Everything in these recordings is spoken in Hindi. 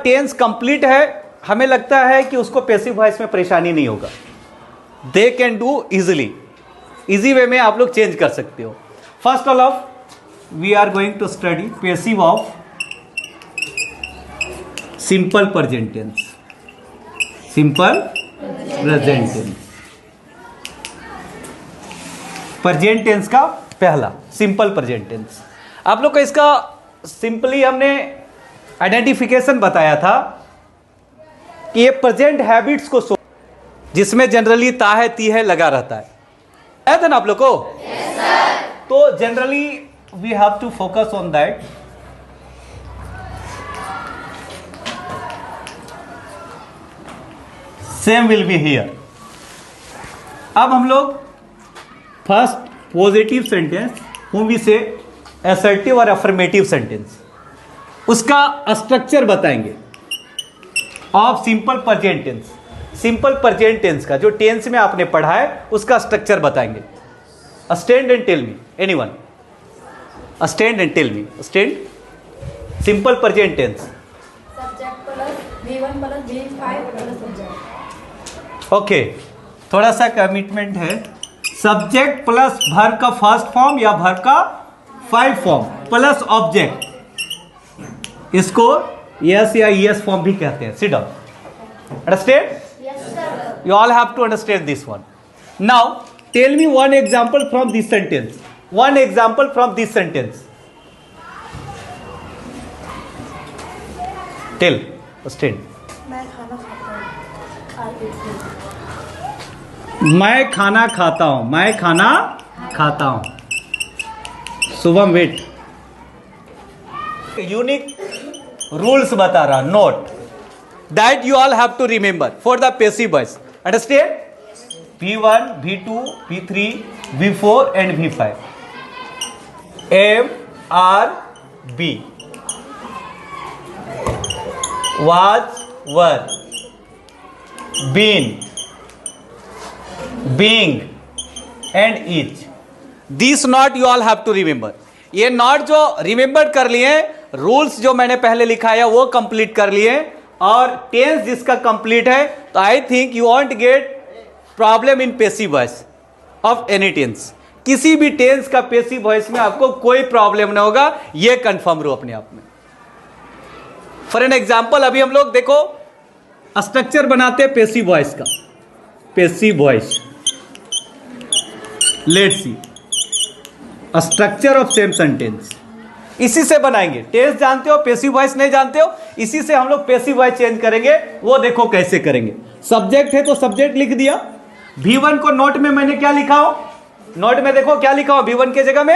टेंस कंप्लीट है, हमें लगता है कि उसको पैसिव वॉइस में परेशानी नहीं होगा, they can do easily, easy way में आप लोग चेंज कर सकते हो। First all of we are going to study passive of simple present tense. Simple present tense, present tense का पहला सिंपल प्रेजेंट टेंस। आप लोग को इसका सिंपली हमने आइडेंटिफिकेशन बताया था कि ये प्रेजेंट हैबिट्स को जिसमें जनरली ता है ती है लगा रहता है, आया था ना आप लोग को? yes, sir. तो generally we have to focus on that. Same will be here. अब हम लोग first positive sentence whom we say assertive और affirmative सेंटेंस, उसका स्ट्रक्चर बताएंगे of simple present tense. Simple present tense का जो टेंस में आपने पढ़ा है उसका स्ट्रक्चर बताएंगे। Stand and tell me, anyone stand and tell me. Stand simple present tense, subject plus V1 plus V5 plus subject. Okay, थोड़ा सा कमिटमेंट है। सब्जेक्ट प्लस वर्ब का फर्स्ट फॉर्म या वर्ब का 5 फॉर्म प्लस ऑब्जेक्ट, इसको यस या ईएस फॉर्म भी कहते हैं। Sit down, understand? Yes sir. You all have to understand this one. Now, tell me one example from this sentence. One example from this sentence. Tell. Stand. मैं खाना खाता हूँ। I eat food। मैं खाना खाता हूं, मैं खाना खाता हूं। शुभम वेट, यूनिक रूल्स बता रहा, note that you all have to remember for the passive voice. Understand? V1, V2, V3, V4 and V5। M, R, B, was, were, been, being and is। This note you all have to remember. ये नॉट जो रिमेंबर कर लिए, रूल्स जो मैंने पहले लिखा है वो कंप्लीट कर लिए, और टेंस जिसका कंप्लीट है, तो I think you won't get problem in passive voice of any tense. किसी भी टेंस का पैसिव वॉइस में आपको कोई प्रॉब्लम ना होगा, ये कंफर्म रो अपने आप में। फॉर एन एग्जाम्पल, अभी हम लोग देखो स्ट्रक्चर बनाते हैं पैसिव वॉइस का। Passive voice, let's see structure of same sentence, इसी से बनाएंगे। टेंस जानते हो, पैसिव वॉइस नहीं जानते हो, इसी से हम लोग पैसिव वॉइस चेंज करेंगे। वो देखो कैसे करेंगे। सब्जेक्ट है तो सब्जेक्ट लिख दिया। V1 को नोट में मैंने क्या लिखा हो, नोट में देखो क्या लिखा हो, V1 के जगह में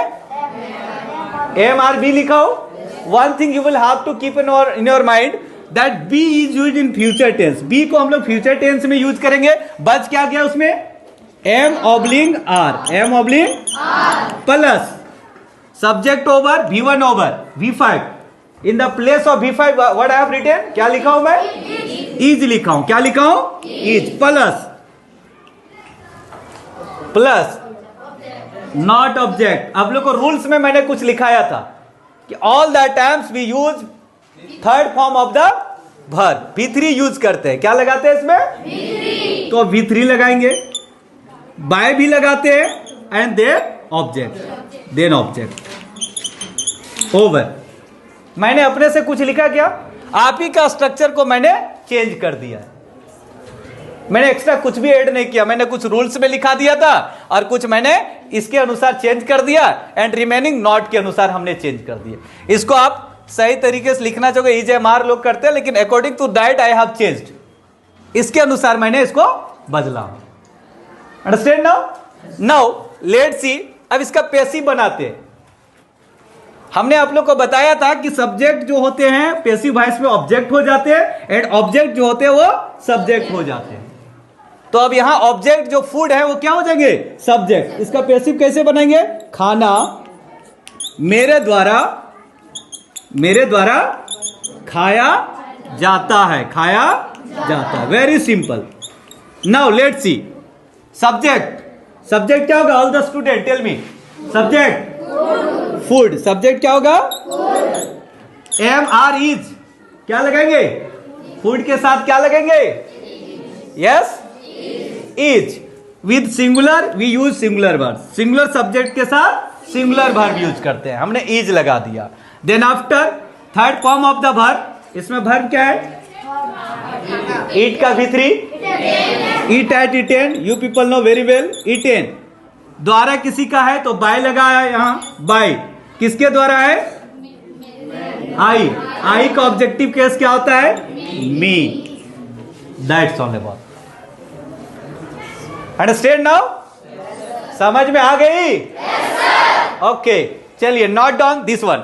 MRB लिखा हो। One thing you will have to keep in your mind that B is used in future tense. B को हम लोग फ्यूचर टेंस में यूज करेंगे। बच क्या गया उसमें, M/R, M/R plus subject over V1 over V5। In the place of V5 what I have written, क्या लिखा हूं मैं, इज लिखा हूं। क्या लिखा हूं, इज प्लस नॉट ऑब्जेक्ट। आप लोग को रूल्स में मैंने कुछ लिखाया था कि all the times we use third form of the verb, V3 use करते हैं। क्या लगाते हैं इसमें, V3। तो V3 लगाएंगे, बाय भी लगाते हैं, एंड देन ऑब्जेक्ट ओवर। मैंने अपने से कुछ लिखा क्या, आप ही का स्ट्रक्चर को मैंने चेंज कर दिया। मैंने एक्स्ट्रा कुछ भी ऐड नहीं किया, मैंने कुछ रूल्स में लिखा दिया था और कुछ मैंने इसके अनुसार चेंज कर दिया, एंड रिमेनिंग नॉट के अनुसार हमने चेंज कर दिया। इसको आप सही तरीके से लिखना चाहोगे, इज MR लोग करते हैं, लेकिन according to that I have changed, इसके अनुसार मैंने इसको बदला। Understand now let's see. अब इसका पैसिव बनाते हैं। हमने आप लोग को बताया था कि सब्जेक्ट जो होते हैं पैसिव वॉइस में ऑब्जेक्ट हो जाते हैं, एंड ऑब्जेक्ट जो होते हैं वो सब्जेक्ट हो जाते हैं। तो अब यहां ऑब्जेक्ट जो फूड है वो क्या हो जाएंगे, सब्जेक्ट। इसका पैसिव कैसे बनाएंगे, खाना मेरे द्वारा खाया जाता है, खाया जाता है। Very simple. Now let's see subject क्या होगा, all the student tell me. Subject food, subject क्या होगा, MR इज, क्या लगाएंगे, फूड के साथ क्या लगेंगे? Yes, is. With singular we use singular verb, singular subject के साथ सिंगुलर वर्ब यूज करते हैं, हमने इज लगा दिया। Then after third form of the verb, इसमें वर्ब क्या है? ईट का V3, eat ate eaten, you people know very well, eaten. द्वारा किसी का है तो बाय लगाया यहां, बाय। किसके द्वारा है? आई। आई का ऑब्जेक्टिव केस क्या होता है? Me. That's all about. Understand now? समझ में आ गई? ओके, चलिए नोट डाउन दिस वन।